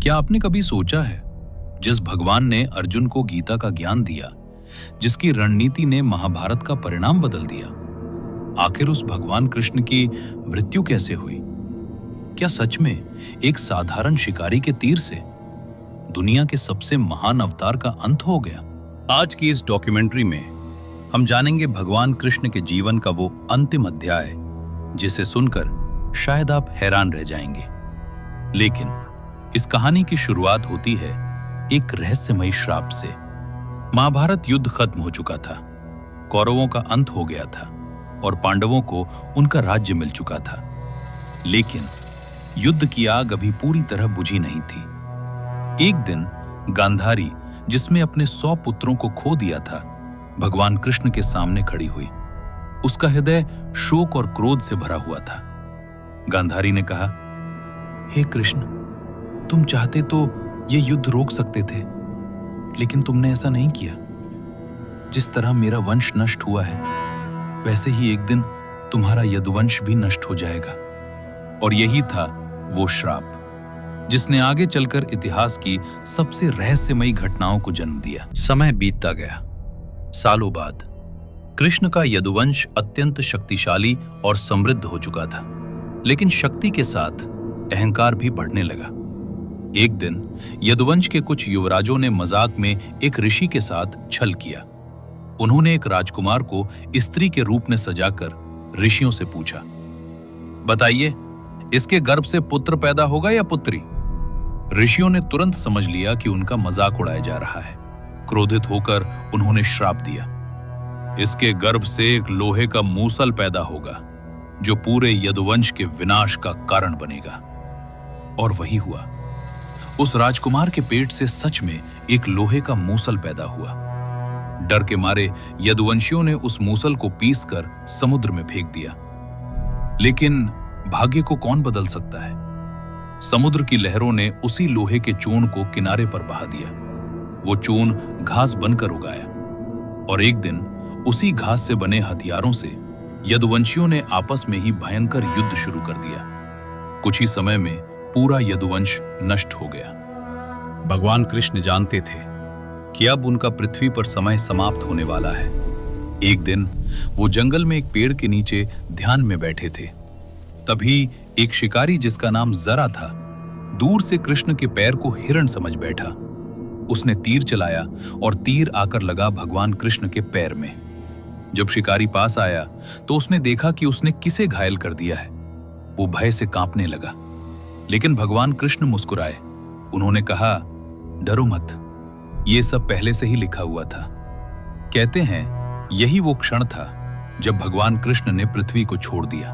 क्या आपने कभी सोचा है, जिस भगवान ने अर्जुन को गीता का ज्ञान दिया, जिसकी रणनीति ने महाभारत का परिणाम बदल दिया, आखिर उस भगवान कृष्ण की मृत्यु कैसे हुई? क्या सच में एक साधारण शिकारी के तीर से दुनिया के सबसे महान अवतार का अंत हो गया? आज की इस डॉक्यूमेंट्री में हम जानेंगे भगवान कृष्ण के जीवन का वो अंतिम अध्याय जिसे सुनकर शायद आप हैरान रह जाएंगे। लेकिन इस कहानी की शुरुआत होती है एक रहस्यमयी श्राप से। महाभारत युद्ध खत्म हो चुका था, कौरवों का अंत हो गया था और पांडवों को उनका राज्य मिल चुका था। लेकिन युद्ध की आग अभी पूरी तरह बुझी नहीं थी। एक दिन गांधारी, जिसमें अपने 100 पुत्रों को खो दिया था, भगवान कृष्ण के सामने खड़ी हुई। उसका हृदय शोक और क्रोध से भरा हुआ था। गांधारी ने कहा, हे कृष्ण, तुम चाहते तो ये युद्ध रोक सकते थे, लेकिन तुमने ऐसा नहीं किया। जिस तरह मेरा वंश नष्ट हुआ है, वैसे ही एक दिन तुम्हारा यदुवंश भी नष्ट हो जाएगा। और यही था वो श्राप जिसने आगे चलकर इतिहास की सबसे रहस्यमयी घटनाओं को जन्म दिया। समय बीतता गया। सालों बाद कृष्ण का यदुवंश अत्यंत शक्तिशाली और समृद्ध हो चुका था, लेकिन शक्ति के साथ अहंकार भी बढ़ने लगा। एक दिन यदुवंश के कुछ युवराजों ने मजाक में एक ऋषि के साथ छल किया। उन्होंने एक राजकुमार को स्त्री के रूप में सजाकर ऋषियों से पूछा, बताइए, इसके गर्भ से पुत्र पैदा होगा या पुत्री? ऋषियों ने तुरंत समझ लिया कि उनका मजाक उड़ाया जा रहा है। क्रोधित होकर उन्होंने श्राप दिया, इसके गर्भ से एक लोहे का मूसल पैदा होगा जो पूरे यदुवंश के विनाश का कारण बनेगा। और वही हुआ। उस राजकुमार के पेट से सच में एक लोहे का मूसल पैदा हुआ। डर के मारे यदुवंशियों ने उस मूसल को पीसकर समुद्र में फेंक दिया। लेकिन भाग्य को कौन बदल सकता है? समुद्र की लहरों ने उसी लोहे के चूर्ण को किनारे पर बहा दिया। वो चूर्ण घास बनकर उगाया और एक दिन उसी घास से बने हथियारों से यदुवंशियों ने आपस में ही भयंकर युद्ध शुरू कर दिया। कुछ ही समय में पूरा यदुवंश नष्ट हो गया। भगवान कृष्ण जानते थे कि अब उनका पृथ्वी पर समय समाप्त होने वाला है। एक दिन वो जंगल में एक पेड़ के नीचे ध्यान में बैठे थे। तभी एक शिकारी जिसका नाम जरा था, दूर से कृष्ण के पैर को हिरण समझ बैठा। उसने तीर चलाया और तीर आकर लगा भगवान कृष्ण के पैर में। जब शिकारी पास आया तो उसने देखा कि उसने किसे घायल कर दिया है। वो भय से कांपने लगा, लेकिन भगवान कृष्ण मुस्कुराए। उन्होंने कहा, डरो मत, ये सब पहले से ही लिखा हुआ था। कहते हैं यही वो क्षण था जब भगवान कृष्ण ने पृथ्वी को छोड़ दिया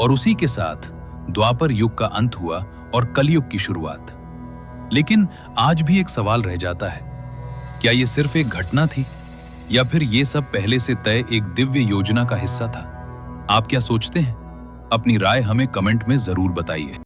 और उसी के साथ द्वापर युग का अंत हुआ और कलयुग की शुरुआत। लेकिन आज भी एक सवाल रह जाता है, क्या ये सिर्फ एक घटना थी या फिर ये सब पहले से तय एक दिव्य योजना का हिस्सा था? आप क्या सोचते हैं? अपनी राय हमें कमेंट में जरूर बताइए।